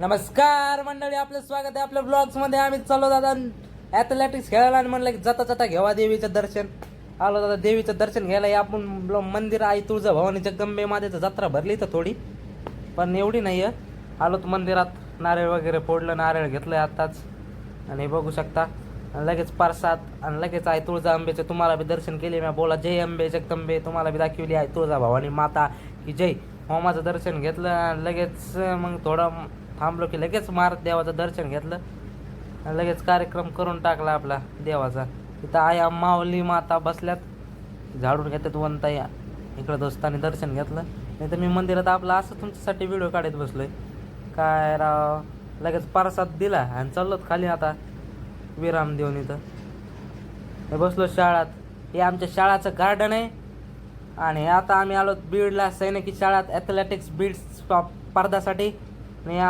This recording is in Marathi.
नमस्कार मंडळी, आपलं स्वागत आहे आपल्या ब्लॉग्स मध्ये. आम्ही चाललो दादा ॲथलेटिक्स खेळायला आणि म्हणलं की जाता जाता घेवा देवीचं दर्शन. आलो दादा देवीचं दर्शन घ्यायला. आपण मंदिर आई तुळजाभवानी जगदंबे मातेचं जत्रा भरली तर थोडी, पण एवढी नाही आहे. आलो तर मंदिरात नारळ वगैरे फोडलं, नारळ घेतलंय आत्ताच आणि बघू शकता. आणि लगेच प्रसाद आणि लगेच आई तुळजा अंबेचे तुम्हाला बी दर्शन केले. मी बोला जय अंबे जगदंबे, तुम्हाला बी दाखवली आई तुळजाभवानी माता की जय. होमाचं दर्शन घेतलं आणि लगेच मग थोडं थांबलो की लगेच देवाचं दर्शन घेतलं आणि लगेच कार्यक्रम करून टाकला आपला देवाचा. तिथं आया माऊली माता बसल्यात, झाडून घेतात वनताई. इकडं दोस्तांनी दर्शन घेतलं. नाही तर मी मंदिरात आपला असं तुमच्यासाठी व्हिडिओ काढत बसलोय. काय राव, लगेच प्रसाद दिला आणि चाललो खाली आता विराम देऊन. इथं हे बसलो शाळात. हे आमच्या शाळाचं गार्डन आहे. आणि आता आम्ही आलो बीडला सैनिकी शाळात ॲथलेटिक्स बीड स्पर्धासाठी.